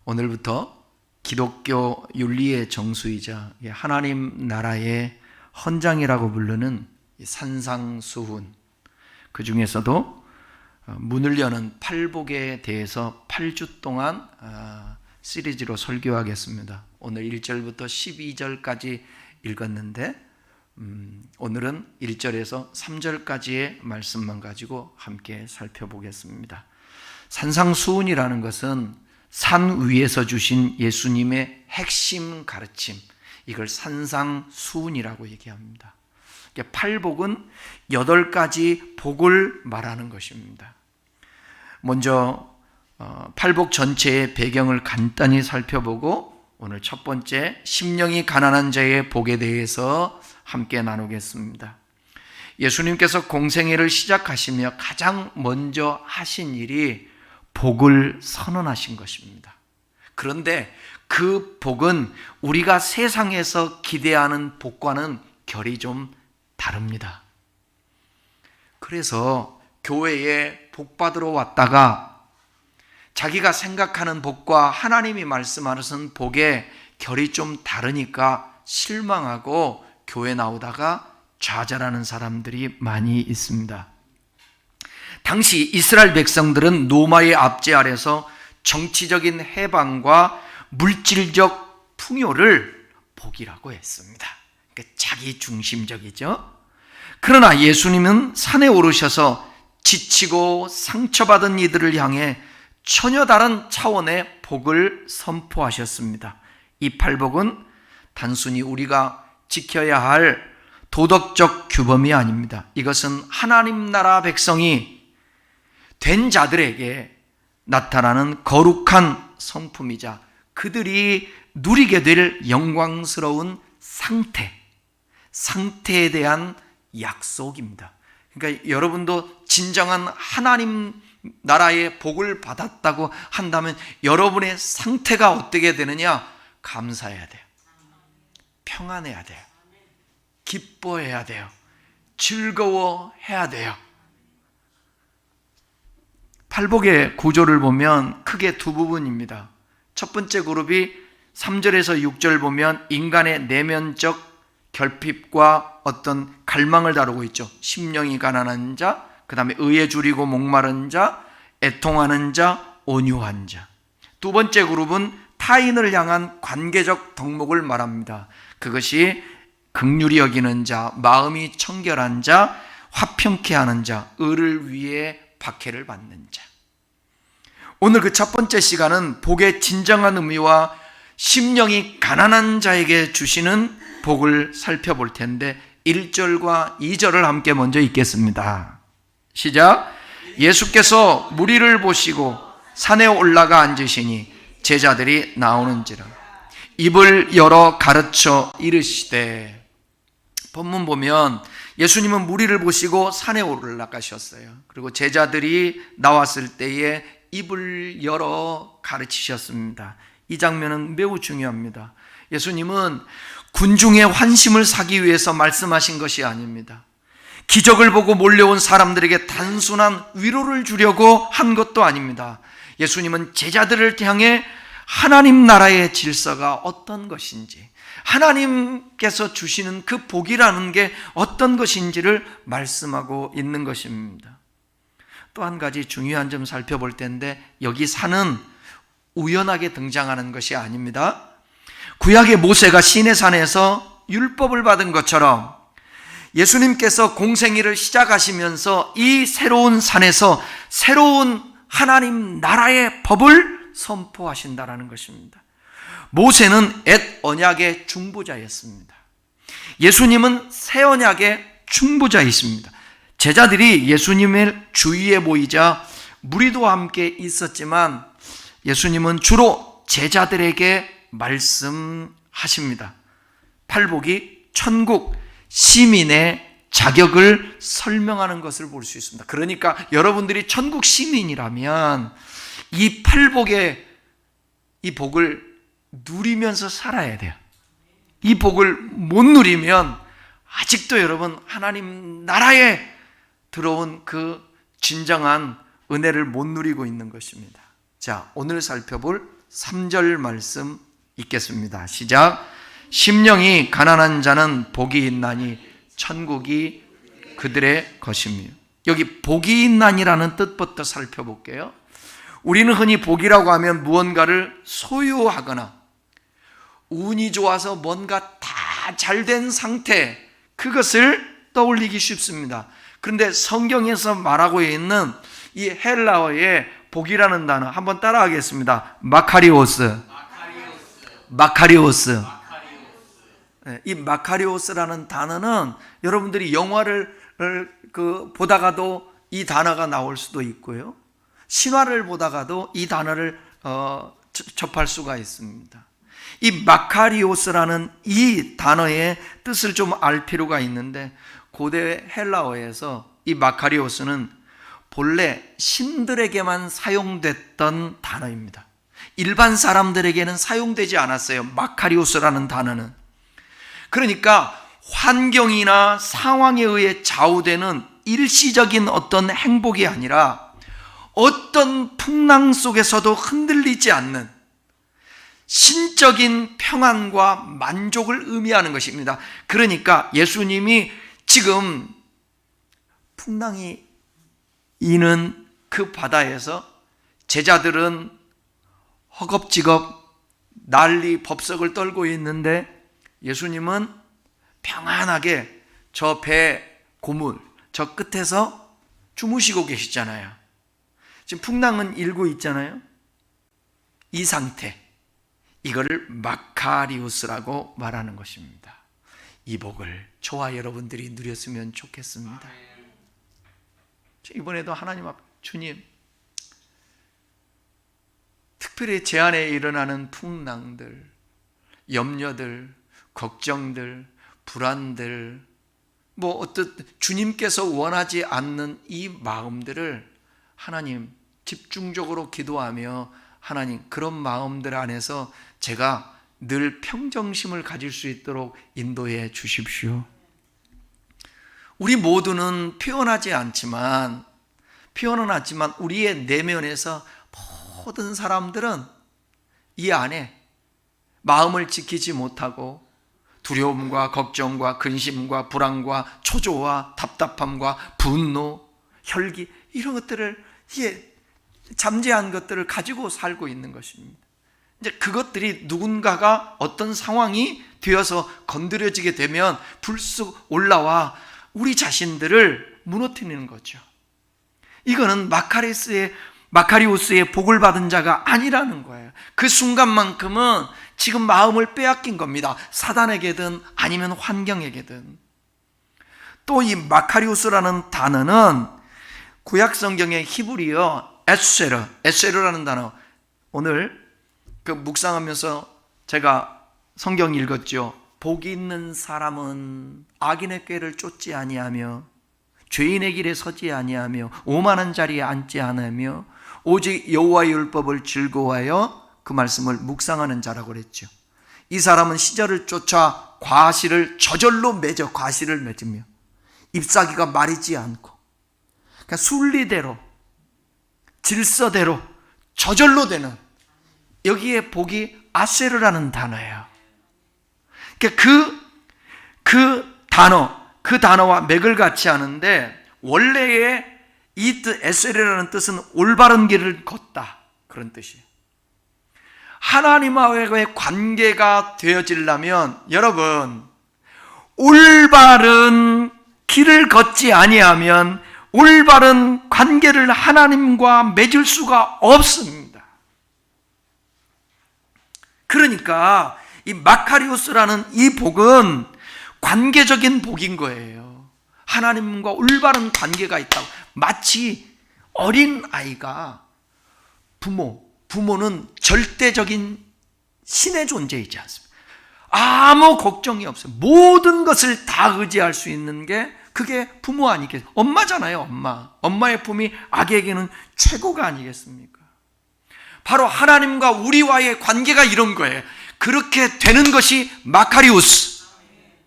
오늘부터 기독교 윤리의 정수이자 하나님 나라의 헌장이라고 부르는 산상수훈, 그 중에서도 문을 여는 팔복에 대해서 8주 동안 시리즈로 설교하겠습니다. 오늘 1절부터 12절까지 읽었는데 오늘은 1절에서 3절까지의 말씀만 가지고 함께 살펴보겠습니다. 산상수훈이라는 것은 산 위에서 주신 예수님의 핵심 가르침, 이걸 산상수훈이라고 얘기합니다. 팔복은 8가지 복을 말하는 것입니다. 먼저 팔복 전체의 배경을 간단히 살펴보고 오늘 첫 번째 심령이 가난한 자의 복에 대해서 함께 나누겠습니다. 예수님께서 공생애를 시작하시며 가장 먼저 하신 일이 복을 선언하신 것입니다. 그런데 그 복은 우리가 세상에서 기대하는 복과는 결이 좀 다릅니다. 그래서 교회에 복 받으러 왔다가 자기가 생각하는 복과 하나님이 말씀하시는 복의 결이 좀 다르니까 실망하고 교회 나오다가 좌절하는 사람들이 많이 있습니다. 당시 이스라엘 백성들은 로마의 압제 아래서 정치적인 해방과 물질적 풍요를 복이라고 했습니다. 그러니까 자기 중심적이죠. 그러나 예수님은 산에 오르셔서 지치고 상처받은 이들을 향해 전혀 다른 차원의 복을 선포하셨습니다. 이 팔복은 단순히 우리가 지켜야 할 도덕적 규범이 아닙니다. 이것은 하나님 나라 백성이 된 자들에게 나타나는 거룩한 성품이자 그들이 누리게 될 영광스러운 상태에 대한 약속입니다. 그러니까 여러분도 진정한 하나님 나라의 복을 받았다고 한다면 여러분의 상태가 어떻게 되느냐? 감사해야 돼요. 평안해야 돼요. 기뻐해야 돼요. 즐거워해야 돼요. 팔복의 구조를 보면 크게 두 부분입니다. 첫 번째 그룹이 3절에서 6절 보면 인간의 내면적 결핍과 어떤 갈망을 다루고 있죠. 심령이 가난한 자, 그 다음에 의에 줄이고 목마른 자, 애통하는 자, 온유한 자. 두 번째 그룹은 타인을 향한 관계적 덕목을 말합니다. 그것이 긍휼히 여기는 자, 마음이 청결한 자, 화평케 하는 자, 의를 위해 박해를 받는 자. 오늘 그 첫 번째 시간은 복의 진정한 의미와 심령이 가난한 자에게 주시는 복을 살펴볼 텐데 1절과 2절을 함께 먼저 읽겠습니다. 시작. 예수께서 무리를 보시고 산에 올라가 앉으시니 제자들이 나오는지라 입을 열어 가르쳐 이르시되. 본문 보면 예수님은 무리를 보시고 산에 올라가셨어요. 그리고 제자들이 나왔을 때에 입을 열어 가르치셨습니다. 이 장면은 매우 중요합니다. 예수님은 군중의 환심을 사기 위해서 말씀하신 것이 아닙니다. 기적을 보고 몰려온 사람들에게 단순한 위로를 주려고 한 것도 아닙니다. 예수님은 제자들을 향해 하나님 나라의 질서가 어떤 것인지, 하나님께서 주시는 그 복이라는 게 어떤 것인지를 말씀하고 있는 것입니다. 또 한 가지 중요한 점 살펴볼 텐데 여기 산은 우연하게 등장하는 것이 아닙니다. 구약의 모세가 시내산에서 율법을 받은 것처럼 예수님께서 공생애를 시작하시면서 이 새로운 산에서 새로운 하나님 나라의 법을 선포하신다는 것입니다. 모세는 옛 언약의 중보자였습니다. 예수님은 새 언약의 중보자이십니다. 제자들이 예수님의 주위에 모이자 무리도 함께 있었지만 예수님은 주로 제자들에게 말씀하십니다. 팔복이 천국 시민의 자격을 설명하는 것을 볼 수 있습니다. 그러니까 여러분들이 천국 시민이라면 이 팔복의 이 복을 누리면서 살아야 돼요. 이 복을 못 누리면 아직도 여러분 하나님 나라에 들어온 그 진정한 은혜를 못 누리고 있는 것입니다. 자, 오늘 살펴볼 3절 말씀 읽겠습니다. 시작. 심령이 가난한 자는 복이 있나니 천국이 그들의 것이며. 여기 복이 있나니라는 뜻부터 살펴볼게요. 우리는 흔히 복이라고 하면 무언가를 소유하거나 운이 좋아서 뭔가 다 잘된 상태, 그것을 떠올리기 쉽습니다. 그런데 성경에서 말하고 있는 이 헬라어의 복이라는 단어 한번 따라하겠습니다. 마카리오스. 이 마카리오스라는 단어는 여러분들이 영화를 보다가도 이 단어가 나올 수도 있고요, 신화를 보다가도 이 단어를 접할 수가 있습니다. 이 마카리오스라는 이 단어의 뜻을 좀 알 필요가 있는데, 고대 헬라어에서 이 마카리오스는 본래 신들에게만 사용됐던 단어입니다. 일반 사람들에게는 사용되지 않았어요, 마카리오스라는 단어는. 그러니까 환경이나 상황에 의해 좌우되는 일시적인 어떤 행복이 아니라 어떤 풍랑 속에서도 흔들리지 않는 신적인 평안과 만족을 의미하는 것입니다. 그러니까 예수님이 지금 풍랑이 이는 그 바다에서 제자들은 허겁지겁 난리 법석을 떨고 있는데, 예수님은 평안하게 저 배 고물 저 끝에서 주무시고 계시잖아요. 지금 풍랑은 일고 있잖아요. 이 상태, 이거를 마카리우스라고 말하는 것입니다. 이 복을 저와 여러분들이 누렸으면 좋겠습니다. 이번에도 하나님 앞, 주님, 특별히 제 안에 일어나는 풍랑들, 염려들, 걱정들, 불안들, 주님께서 원하지 않는 이 마음들을 하나님 집중적으로 기도하며, 하나님 그런 마음들 안에서 제가 늘 평정심을 가질 수 있도록 인도해 주십시오. 우리 모두는 표현은 않지만 우리의 내면에서 모든 사람들은 이 안에 마음을 지키지 못하고 두려움과 걱정과 근심과 불안과 초조와 답답함과 분노, 혈기, 이런 것들을, 잠재한 것들을 가지고 살고 있는 것입니다. 이제 그것들이 누군가가 어떤 상황이 되어서 건드려지게 되면 불쑥 올라와 우리 자신들을 무너뜨리는 거죠. 이거는 마카리우스의 복을 받은 자가 아니라는 거예요. 그 순간만큼은 지금 마음을 빼앗긴 겁니다. 사단에게든 아니면 환경에게든. 또 이 마카리우스라는 단어는 구약 성경의 히브리어 에세르라는 단어, 오늘 묵상하면서 제가 성경 읽었죠. 복이 있는 사람은 악인의 꾀를 쫓지 아니하며 죄인의 길에 서지 아니하며 오만한 자리에 앉지 않으며 오직 여호와의 율법을 즐거워하여 그 말씀을 묵상하는 자라고 그랬죠. 이 사람은 시절을 쫓아 과실을 저절로 맺어 과실을 맺으며 잎사귀가 마르지 않고, 그러니까 순리대로 질서대로 저절로 되는, 여기에 복이 아세르라는 단어예요. 그러니까 그 단어와 맥을 같이 하는데, 원래의 이 뜻, 에세르라는 뜻은 올바른 길을 걷다, 그런 뜻이에요. 하나님과의 관계가 되어지려면 여러분, 올바른 길을 걷지 아니하면 올바른 관계를 하나님과 맺을 수가 없습니다. 그러니까 이 마카리오스라는 이 복은 관계적인 복인 거예요. 하나님과 올바른 관계가 있다고. 마치 어린 아이가 부모는 절대적인 신의 존재이지 않습니까? 아무 걱정이 없어요. 모든 것을 다 의지할 수 있는 게 그게 부모 아니겠어요? 엄마잖아요, 엄마. 엄마의 품이 아기에게는 최고가 아니겠습니까? 바로 하나님과 우리와의 관계가 이런 거예요. 그렇게 되는 것이 마카리우스,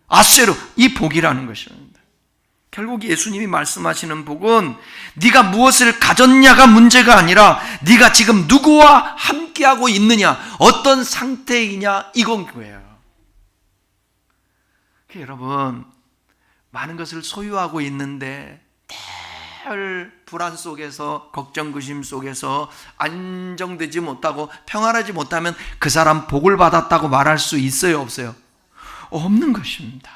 아세르, 이 복이라는 것입니다. 결국 예수님이 말씀하시는 복은 네가 무엇을 가졌냐가 문제가 아니라 네가 지금 누구와 함께하고 있느냐, 어떤 상태이냐, 이건 거예요. 여러분, 많은 것을 소유하고 있는데 늘 불안 속에서, 걱정, 의심 속에서 안정되지 못하고 평안하지 못하면 그 사람 복을 받았다고 말할 수 있어요, 없어요? 없는 것입니다.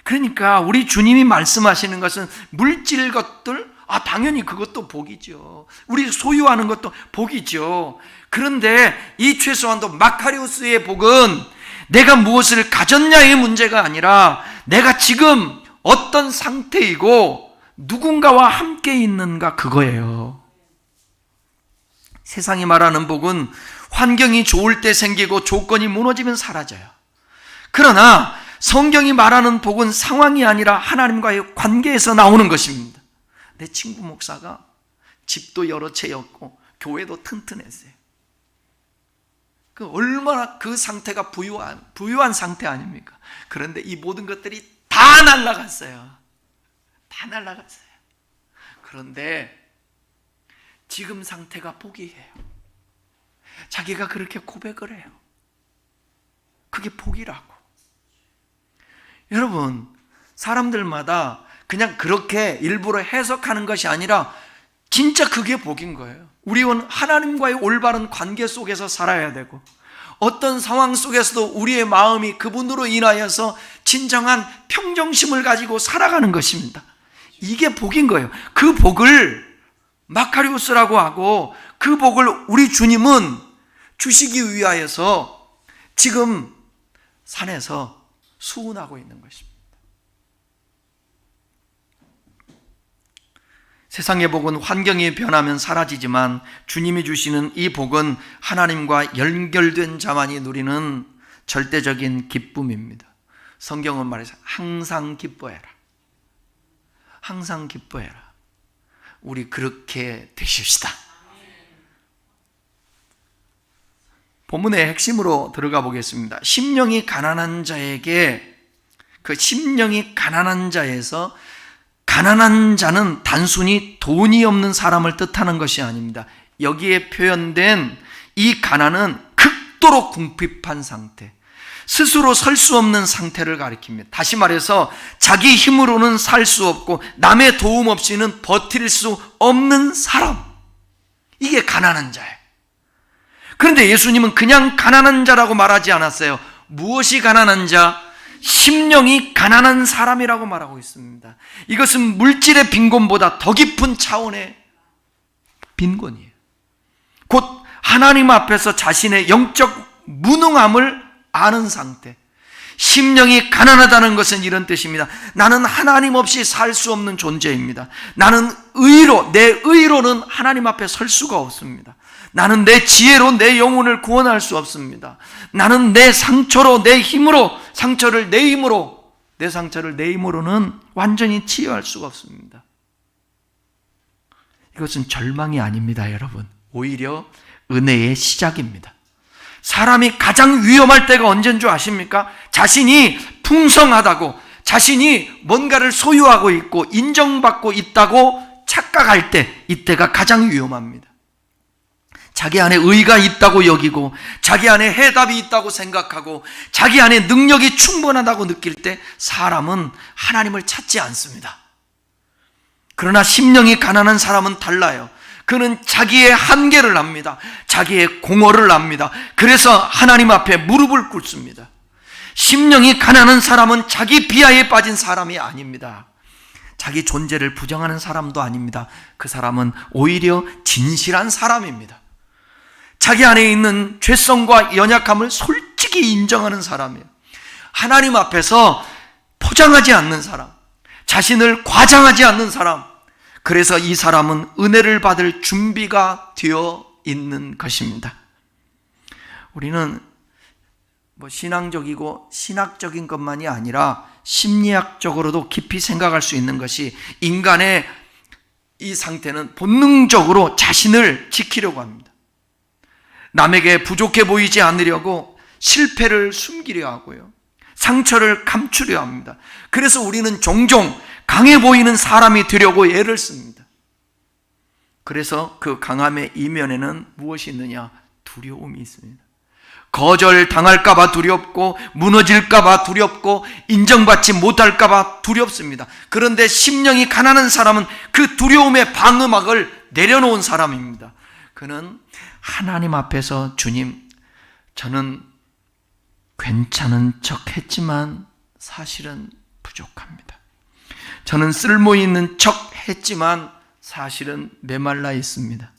그러니까 우리 주님이 말씀하시는 것은 물질 것들, 당연히 그것도 복이죠. 우리 소유하는 것도 복이죠. 그런데 이 최소한도 마카리오스의 복은 내가 무엇을 가졌냐의 문제가 아니라 내가 지금 어떤 상태이고 누군가와 함께 있는가, 그거예요. 세상이 말하는 복은 환경이 좋을 때 생기고 조건이 무너지면 사라져요. 그러나 성경이 말하는 복은 상황이 아니라 하나님과의 관계에서 나오는 것입니다. 내 친구 목사가 집도 여러 채였고 교회도 튼튼했어요. 얼마나 그 상태가 부유한 상태 아닙니까? 그런데 이 모든 것들이 다 날아갔어요. 다 날아갔어요. 그런데 지금 상태가 복이에요. 자기가 그렇게 고백을 해요. 그게 복이라고. 여러분, 사람들마다 그냥 그렇게 일부러 해석하는 것이 아니라 진짜 그게 복인 거예요. 우리는 하나님과의 올바른 관계 속에서 살아야 되고, 어떤 상황 속에서도 우리의 마음이 그분으로 인하여서 진정한 평정심을 가지고 살아가는 것입니다. 이게 복인 거예요. 그 복을 마카리오스라고 하고, 그 복을 우리 주님은 주시기 위하여서 지금 산에서 수운하고 있는 것입니다. 세상의 복은 환경이 변하면 사라지지만 주님이 주시는 이 복은 하나님과 연결된 자만이 누리는 절대적인 기쁨입니다. 성경은 말해서 항상 기뻐해라. 항상 기뻐해라. 우리 그렇게 되십시다. 본문의 핵심으로 들어가 보겠습니다. 심령이 가난한 자에게, 그 심령이 가난한 자에서, 가난한 자는 단순히 돈이 없는 사람을 뜻하는 것이 아닙니다. 여기에 표현된 이 가난은 극도로 궁핍한 상태, 스스로 설 수 없는 상태를 가리킵니다. 다시 말해서 자기 힘으로는 살 수 없고 남의 도움 없이는 버틸 수 없는 사람, 이게 가난한 자예요. 그런데 예수님은 그냥 가난한 자라고 말하지 않았어요. 무엇이 가난한 자? 심령이 가난한 사람이라고 말하고 있습니다. 이것은 물질의 빈곤보다 더 깊은 차원의 빈곤이에요. 곧 하나님 앞에서 자신의 영적 무능함을 아는 상태. 심령이 가난하다는 것은 이런 뜻입니다. 나는 하나님 없이 살 수 없는 존재입니다. 나는 내 의로는 하나님 앞에 설 수가 없습니다. 나는 내 지혜로 내 영혼을 구원할 수 없습니다. 나는 내 상처로, 내 상처를 내 힘으로는 완전히 치유할 수가 없습니다. 이것은 절망이 아닙니다, 여러분. 오히려 은혜의 시작입니다. 사람이 가장 위험할 때가 언제인 줄 아십니까? 자신이 풍성하다고, 자신이 뭔가를 소유하고 있고 인정받고 있다고 착각할 때, 이때가 가장 위험합니다. 자기 안에 의가 있다고 여기고 자기 안에 해답이 있다고 생각하고 자기 안에 능력이 충분하다고 느낄 때 사람은 하나님을 찾지 않습니다. 그러나 심령이 가난한 사람은 달라요. 그는 자기의 한계를 압니다. 자기의 공허를 압니다. 그래서 하나님 앞에 무릎을 꿇습니다. 심령이 가난한 사람은 자기 비하에 빠진 사람이 아닙니다. 자기 존재를 부정하는 사람도 아닙니다. 그 사람은 오히려 진실한 사람입니다. 자기 안에 있는 죄성과 연약함을 솔직히 인정하는 사람이에요. 하나님 앞에서 포장하지 않는 사람, 자신을 과장하지 않는 사람. 그래서 이 사람은 은혜를 받을 준비가 되어 있는 것입니다. 우리는 신앙적이고 신학적인 것만이 아니라 심리학적으로도 깊이 생각할 수 있는 것이, 인간의 이 상태는 본능적으로 자신을 지키려고 합니다. 남에게 부족해 보이지 않으려고 실패를 숨기려 하고요, 상처를 감추려 합니다. 그래서 우리는 종종 강해 보이는 사람이 되려고 애를 씁니다. 그래서 그 강함의 이면에는 무엇이 있느냐? 두려움이 있습니다. 거절당할까봐 두렵고, 무너질까봐 두렵고, 인정받지 못할까봐 두렵습니다. 그런데 심령이 가난한 사람은 그 두려움의 방음막을 내려놓은 사람입니다. 그는 하나님 앞에서, 주님, 저는 괜찮은 척 했지만 사실은 부족합니다. 저는 쓸모있는 척 했지만 사실은 메말라 있습니다.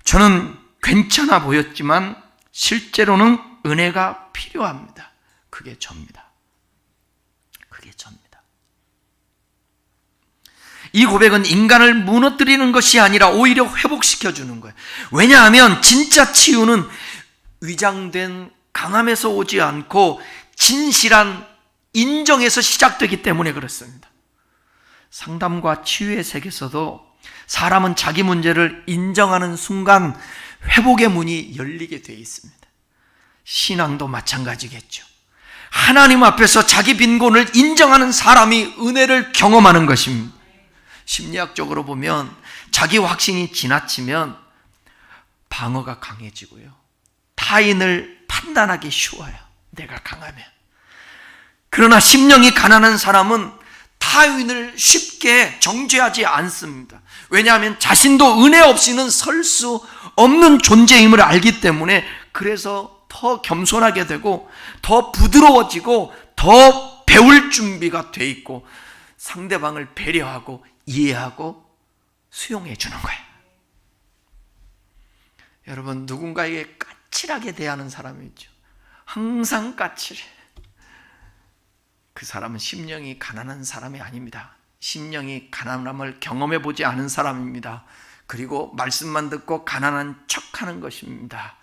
저는 괜찮아 보였지만 실제로는 은혜가 필요합니다. 그게 저입니다. 그게 저입니다. 이 고백은 인간을 무너뜨리는 것이 아니라 오히려 회복시켜 주는 거예요. 왜냐하면 진짜 치유는 위장된 강함에서 오지 않고 진실한 인정에서 시작되기 때문에 그렇습니다. 상담과 치유의 세계에서도 사람은 자기 문제를 인정하는 순간 회복의 문이 열리게 되어 있습니다. 신앙도 마찬가지겠죠. 하나님 앞에서 자기 빈곤을 인정하는 사람이 은혜를 경험하는 것입니다. 심리학적으로 보면 자기 확신이 지나치면 방어가 강해지고요, 타인을 판단하기 쉬워요, 내가 강하면. 그러나 심령이 가난한 사람은 타인을 쉽게 정죄하지 않습니다. 왜냐하면 자신도 은혜 없이는 설 수 없는 존재임을 알기 때문에, 그래서 더 겸손하게 되고 더 부드러워지고 더 배울 준비가 돼 있고 상대방을 배려하고 이해하고 수용해 주는 거예요. 여러분, 누군가에게 까칠하게 대하는 사람이 있죠. 항상 까칠해. 그 사람은 심령이 가난한 사람이 아닙니다. 심령이 가난함을 경험해 보지 않은 사람입니다. 그리고 말씀만 듣고 가난한 척하는 것입니다.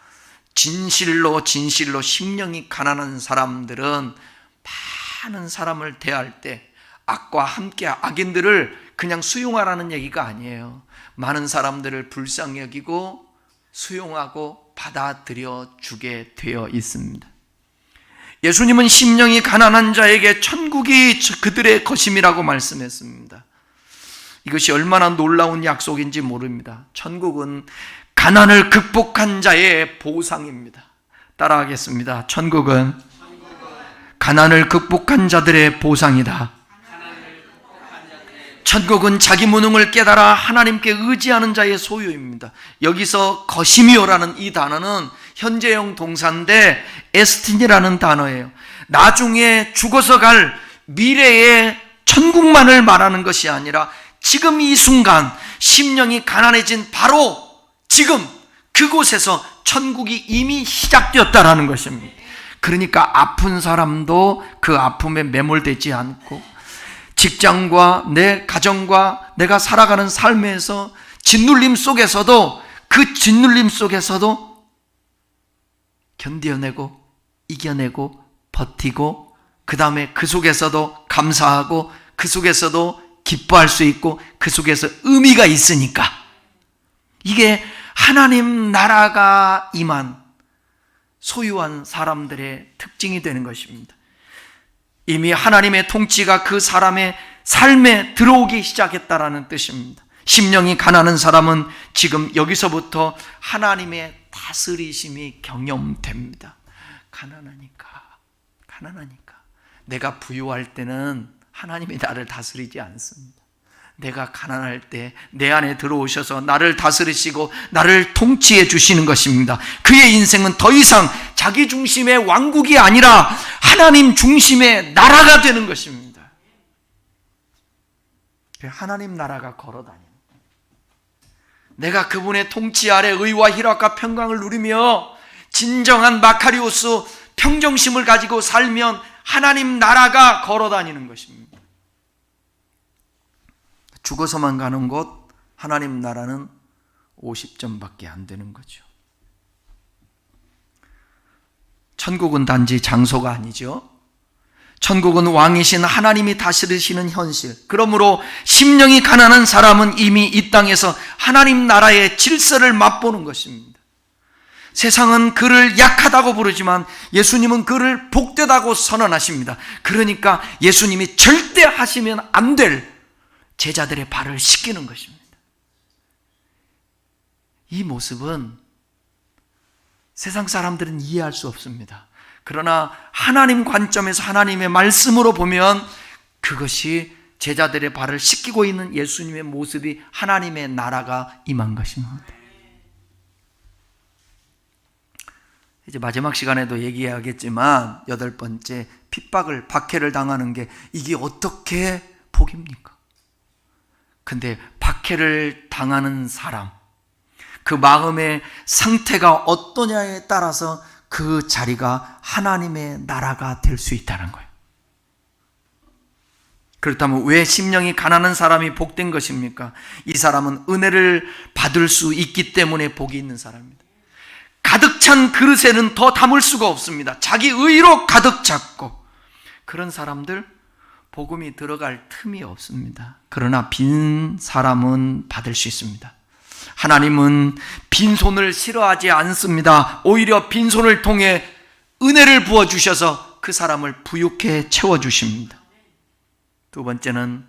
진실로 심령이 가난한 사람들은 많은 사람을 대할 때 악과 함께 악인들을 그냥 수용하라는 얘기가 아니에요. 많은 사람들을 불쌍히 여기고 수용하고 받아들여 주게 되어 있습니다. 예수님은 심령이 가난한 자에게 천국이 그들의 것임이라고 말씀했습니다. 이것이 얼마나 놀라운 약속인지 모릅니다. 천국은 가난을 극복한 자의 보상입니다. 따라하겠습니다. 천국은 가난을 극복한 자들의 보상이다. 천국은 자기 무능을 깨달아 하나님께 의지하는 자의 소유입니다. 여기서 거심이요라는 이 단어는 현재형 동사인데 에스틴이라는 단어예요. 나중에 죽어서 갈 미래의 천국만을 말하는 것이 아니라 지금 이 순간 심령이 가난해진 바로 지금 그곳에서 천국이 이미 시작되었다라는 것입니다. 그러니까 아픈 사람도 그 아픔에 매몰되지 않고, 직장과 내 가정과 내가 살아가는 삶에서 짓눌림 속에서도, 그 짓눌림 속에서도 견뎌내고 이겨내고 버티고, 그 다음에 그 속에서도 감사하고, 그 속에서도 기뻐할 수 있고, 그 속에서 의미가 있으니까, 이게 하나님 나라가 임한 소유한 사람들의 특징이 되는 것입니다. 이미 하나님의 통치가 그 사람의 삶에 들어오기 시작했다라는 뜻입니다. 심령이 가난한 사람은 지금 여기서부터 하나님의 다스리심이 경험됩니다. 가난하니까. 내가 부유할 때는 하나님이 나를 다스리지 않습니다. 내가 가난할 때 내 안에 들어오셔서 나를 다스리시고 나를 통치해 주시는 것입니다. 그의 인생은 더 이상 자기 중심의 왕국이 아니라 하나님 중심의 나라가 되는 것입니다. 하나님 나라가 걸어다니는, 내가 그분의 통치 아래 의와 희락과 평강을 누리며 진정한 마카리오스 평정심을 가지고 살면 하나님 나라가 걸어다니는 것입니다. 죽어서만 가는 곳 하나님 나라는 50점밖에 안 되는 거죠. 천국은 단지 장소가 아니죠. 천국은 왕이신 하나님이 다스리시는 현실. 그러므로 심령이 가난한 사람은 이미 이 땅에서 하나님 나라의 질서를 맛보는 것입니다. 세상은 그를 약하다고 부르지만 예수님은 그를 복되다고 선언하십니다. 그러니까 예수님이 절대 하시면 안 될 제자들의 발을 씻기는 것입니다. 이 모습은 세상 사람들은 이해할 수 없습니다. 그러나 하나님 관점에서 하나님의 말씀으로 보면 그것이 제자들의 발을 씻기고 있는 예수님의 모습이 하나님의 나라가 임한 것입니다. 이제 마지막 시간에도 얘기해야겠지만 8번째, 핍박을, 박해를 당하는 게 이게 어떻게 복입니까? 근데 박해를 당하는 사람, 그 마음의 상태가 어떠냐에 따라서 그 자리가 하나님의 나라가 될 수 있다는 거예요. 그렇다면 왜 심령이 가난한 사람이 복된 것입니까? 이 사람은 은혜를 받을 수 있기 때문에 복이 있는 사람입니다. 가득 찬 그릇에는 더 담을 수가 없습니다. 자기 의로 가득 찼고, 그런 사람들 복음이 들어갈 틈이 없습니다. 그러나 빈 사람은 받을 수 있습니다. 하나님은 빈손을 싫어하지 않습니다. 오히려 빈손을 통해 은혜를 부어주셔서 그 사람을 부유케 채워주십니다. 두 번째는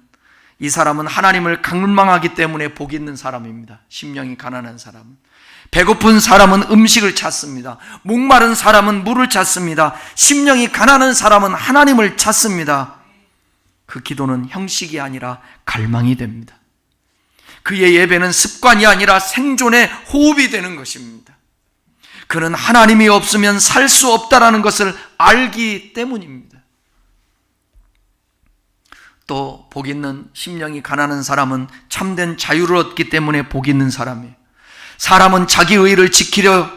이 사람은 하나님을 갈망하기 때문에 복이 있는 사람입니다. 심령이 가난한 사람은. 배고픈 사람은 음식을 찾습니다. 목마른 사람은 물을 찾습니다. 심령이 가난한 사람은 하나님을 찾습니다. 그 기도는 형식이 아니라 갈망이 됩니다. 그의 예배는 습관이 아니라 생존의 호흡이 되는 것입니다. 그는 하나님이 없으면 살 수 없다라는 것을 알기 때문입니다. 또 복 있는 심령이 가난한 사람은 참된 자유를 얻기 때문에 복 있는 사람이에요. 사람은 자기 의를 지키려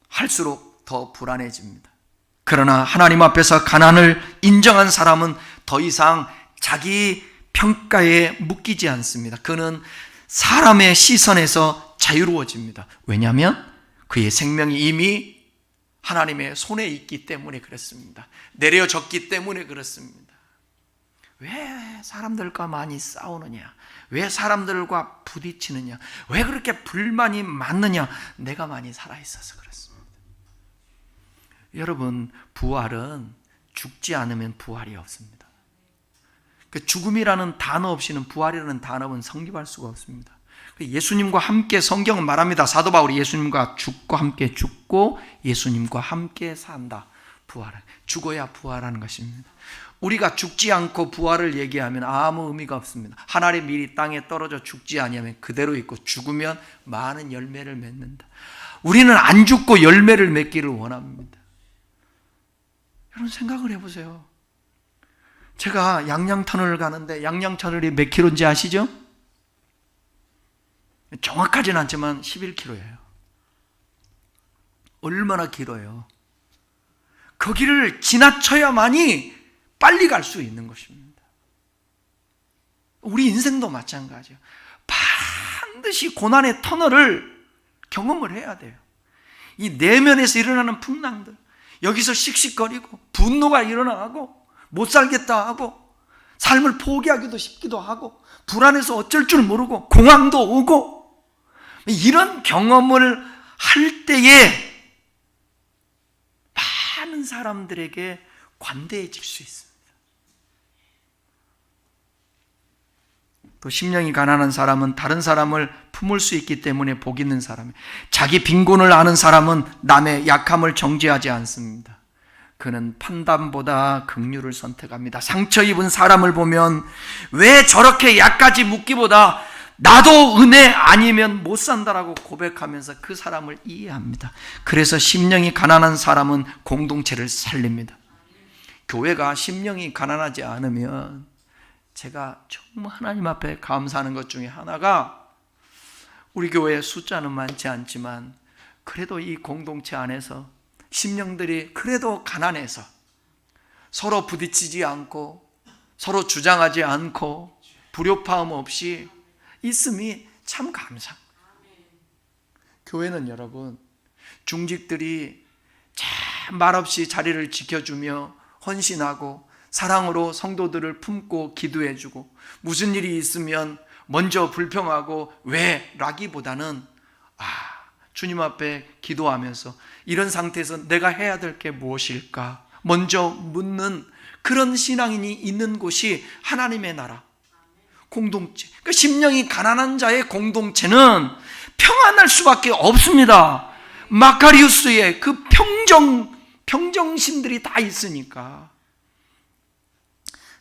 할수록 더 불안해집니다. 그러나 하나님 앞에서 가난을 인정한 사람은 더 이상 자기 평가에 묶이지 않습니다. 그는 사람의 시선에서 자유로워집니다. 왜냐하면 그의 생명이 이미 하나님의 손에 있기 때문에 그렇습니다. 내려졌기 때문에 그렇습니다. 왜 사람들과 많이 싸우느냐? 왜 사람들과 부딪히느냐? 왜 그렇게 불만이 많느냐? 내가 많이 살아있어서 그렇습니다. 여러분, 부활은 죽지 않으면 부활이 없습니다. 그 죽음이라는 단어 없이는, 부활이라는 단어는 성립할 수가 없습니다. 예수님과 함께, 성경은 말합니다. 사도 바울이 예수님과 죽고 함께 죽고 예수님과 함께 산다. 부활은 죽어야 부활하는 것입니다. 우리가 죽지 않고 부활을 얘기하면 아무 의미가 없습니다. 하늘의 밀이 땅에 떨어져 죽지 아니하면 그대로 있고, 죽으면 많은 열매를 맺는다. 우리는 안 죽고 열매를 맺기를 원합니다. 여러분 생각을 해보세요. 제가 양양터널을 가는데, 양양터널이 몇 킬로인지 아시죠? 정확하진 않지만 11킬로예요. 얼마나 길어요. 거기를 지나쳐야만이 빨리 갈 수 있는 것입니다. 우리 인생도 마찬가지예요. 반드시 고난의 터널을 경험을 해야 돼요. 이 내면에서 일어나는 풍랑들, 여기서 씩씩거리고 분노가 일어나고 못 살겠다 하고 삶을 포기하기도 싶기도 하고 불안해서 어쩔 줄 모르고 공황도 오고, 이런 경험을 할 때에 많은 사람들에게 관대해질 수 있습니다. 또 심령이 가난한 사람은 다른 사람을 품을 수 있기 때문에 복 있는 사람이에요. 자기 빈곤을 아는 사람은 남의 약함을 정죄하지 않습니다. 그는 판단보다 긍휼을 선택합니다. 상처 입은 사람을 보면 왜 저렇게 약까지 묻기보다 나도 은혜 아니면 못 산다라고 고백하면서 그 사람을 이해합니다. 그래서 심령이 가난한 사람은 공동체를 살립니다. 교회가 심령이 가난하지 않으면, 제가 정말 하나님 앞에 감사하는 것 중에 하나가, 우리 교회 숫자는 많지 않지만 그래도 이 공동체 안에서 심령들이 그래도 가난해서 서로 부딪히지 않고 서로 주장하지 않고 불협화음 없이 있음이 참 감사합니다. 교회는 여러분, 중직들이 참 말없이 자리를 지켜주며 헌신하고 사랑으로 성도들을 품고 기도해주고, 무슨 일이 있으면 먼저 불평하고 왜? 라기보다는 주님 앞에 기도하면서 이런 상태에서 내가 해야 될 게 무엇일까 먼저 묻는 그런 신앙인이 있는 곳이 하나님의 나라 공동체. 그 심령이 가난한 자의 공동체는 평안할 수밖에 없습니다. 마카리우스의 그 평정심들이 다 있으니까.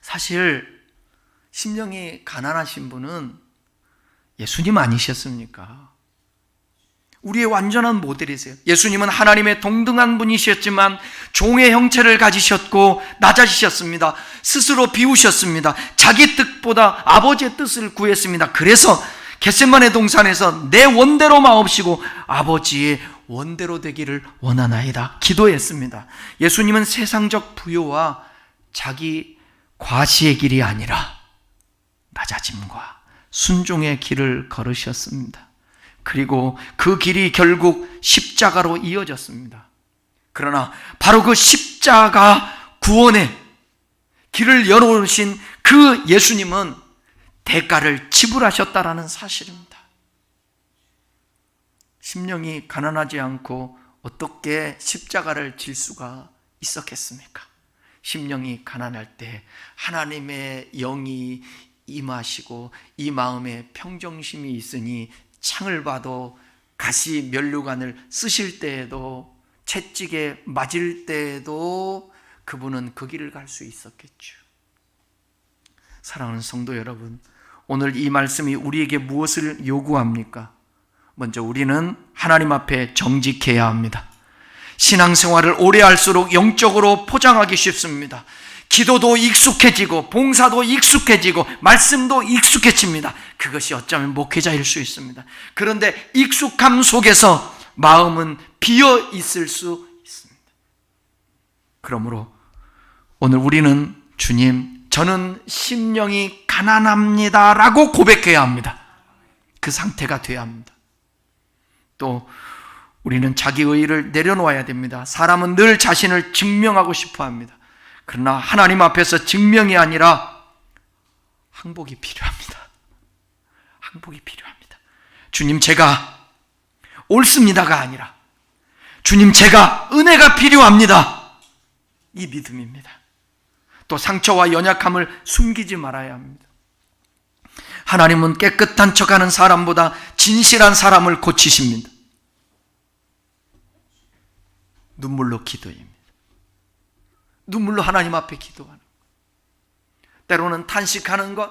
사실 심령이 가난하신 분은 예수님 아니셨습니까? 우리의 완전한 모델이세요. 예수님은 하나님의 동등한 분이셨지만 종의 형체를 가지셨고 낮아지셨습니다. 스스로 비우셨습니다. 자기 뜻보다 아버지의 뜻을 구했습니다. 그래서 겟세마네 동산에서 내 원대로 마옵시고 아버지의 원대로 되기를 원하나이다 기도했습니다. 예수님은 세상적 부요와 자기 과시의 길이 아니라 낮아짐과 순종의 길을 걸으셨습니다. 그리고 그 길이 결국 십자가로 이어졌습니다. 그러나 바로 그 십자가 구원의 길을 열어오신 그 예수님은 대가를 지불하셨다라는 사실입니다. 심령이 가난하지 않고 어떻게 십자가를 질 수가 있었겠습니까? 심령이 가난할 때 하나님의 영이 임하시고 이 마음에 평정심이 있으니 창을 봐도 가시 면류관을 쓰실 때에도 채찍에 맞을 때에도 그분은 그 길을 갈 수 있었겠죠. 사랑하는 성도 여러분, 오늘 이 말씀이 우리에게 무엇을 요구합니까? 먼저 우리는 하나님 앞에 정직해야 합니다. 신앙생활을 오래 할수록 영적으로 포장하기 쉽습니다. 기도도 익숙해지고 봉사도 익숙해지고 말씀도 익숙해집니다. 그것이 어쩌면 목회자일 수 있습니다. 그런데 익숙함 속에서 마음은 비어 있을 수 있습니다. 그러므로 오늘 우리는 주님, 저는 심령이 가난합니다 라고 고백해야 합니다. 그 상태가 돼야 합니다. 또 우리는 자기 의의를 내려놓아야 됩니다. 사람은 늘 자신을 증명하고 싶어 합니다. 그러나 하나님 앞에서 증명이 아니라 항복이 필요합니다. 항복이 필요합니다. 주님, 제가 옳습니다가 아니라 주님, 제가 은혜가 필요합니다. 이 믿음입니다. 또 상처와 연약함을 숨기지 말아야 합니다. 하나님은 깨끗한 척하는 사람보다 진실한 사람을 고치십니다. 눈물로 기도입니다. 눈물로 하나님 앞에 기도하는 것. 때로는 탄식하는 것,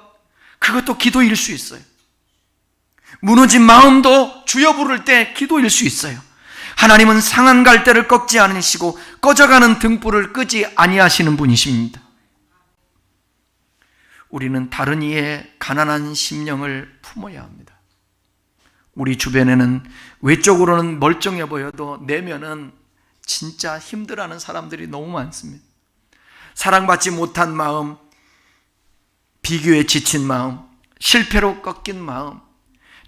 그것도 기도일 수 있어요. 무너진 마음도 주여 부를 때 기도일 수 있어요. 하나님은 상한 갈대를 꺾지 않으시고 꺼져가는 등불을 끄지 아니하시는 분이십니다. 우리는 다른 이의 가난한 심령을 품어야 합니다. 우리 주변에는 외적으로는 멀쩡해 보여도 내면은 진짜 힘들어하는 사람들이 너무 많습니다. 사랑받지 못한 마음, 비교에 지친 마음, 실패로 꺾인 마음,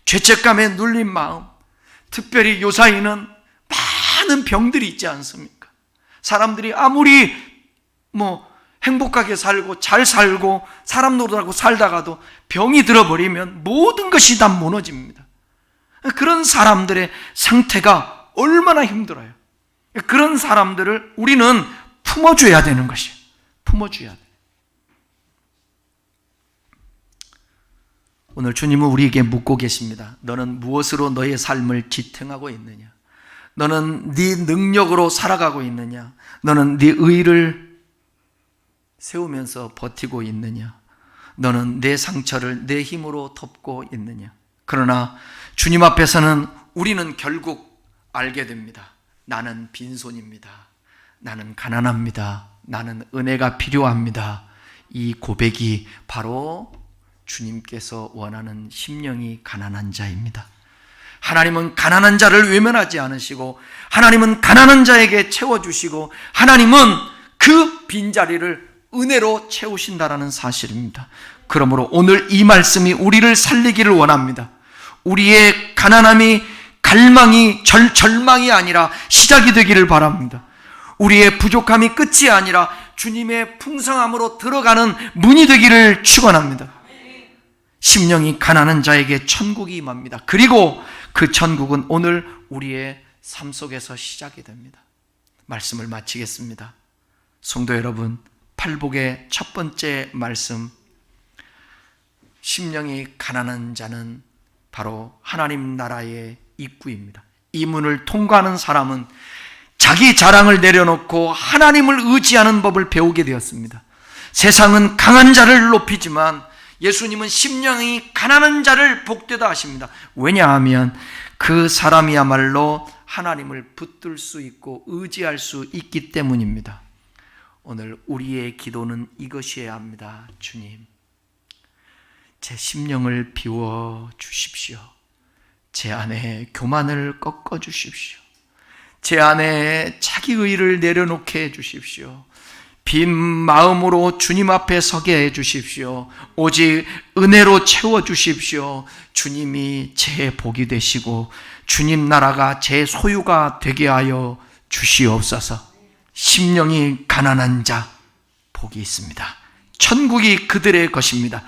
죄책감에 눌린 마음, 특별히 요사이는 많은 병들이 있지 않습니까? 사람들이 아무리 행복하게 살고 잘 살고 사람 노릇하고 살다가도 병이 들어버리면 모든 것이 다 무너집니다. 그런 사람들의 상태가 얼마나 힘들어요. 그런 사람들을 우리는 품어줘야 되는 것이에요. 품어줘야 돼요. 오늘 주님은 우리에게 묻고 계십니다. 너는 무엇으로 너의 삶을 지탱하고 있느냐? 너는 네 능력으로 살아가고 있느냐? 너는 네 의의를 세우면서 버티고 있느냐? 너는 내 상처를 내 힘으로 덮고 있느냐? 그러나 주님 앞에서는 우리는 결국 알게 됩니다. 나는 빈손입니다. 나는 가난합니다. 나는 은혜가 필요합니다. 이 고백이 바로 주님께서 원하는 심령이 가난한 자입니다. 하나님은 가난한 자를 외면하지 않으시고 하나님은 가난한 자에게 채워주시고 하나님은 그 빈자리를 은혜로 채우신다라는 사실입니다. 그러므로 오늘 이 말씀이 우리를 살리기를 원합니다. 우리의 가난함이 갈망이 절망이 아니라 시작이 되기를 바랍니다. 우리의 부족함이 끝이 아니라 주님의 풍성함으로 들어가는 문이 되기를 축원합니다. 심령이 가난한 자에게 천국이 임합니다. 그리고 그 천국은 오늘 우리의 삶 속에서 시작이 됩니다. 말씀을 마치겠습니다. 성도 여러분, 팔복의 첫 번째 말씀, 심령이 가난한 자는 바로 하나님 나라의 입구입니다. 이 문을 통과하는 사람은 자기 자랑을 내려놓고 하나님을 의지하는 법을 배우게 되었습니다. 세상은 강한 자를 높이지만 예수님은 심령이 가난한 자를 복되다 하십니다. 왜냐하면 그 사람이야말로 하나님을 붙들 수 있고 의지할 수 있기 때문입니다. 오늘 우리의 기도는 이것이어야 합니다. 주님, 제 심령을 비워 주십시오. 제 안에 교만을 꺾어 주십시오. 제 안에 자기의를 내려놓게 해 주십시오. 빈 마음으로 주님 앞에 서게 해 주십시오. 오직 은혜로 채워 주십시오. 주님이 제 복이 되시고 주님 나라가 제 소유가 되게 하여 주시옵소서. 심령이 가난한 자 복이 있습니다. 천국이 그들의 것입니다.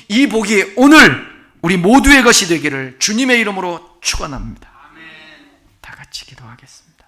이 복이 오늘 우리 모두의 것이 되기를 주님의 이름으로 축원합니다. 다 같이 기도하겠습니다.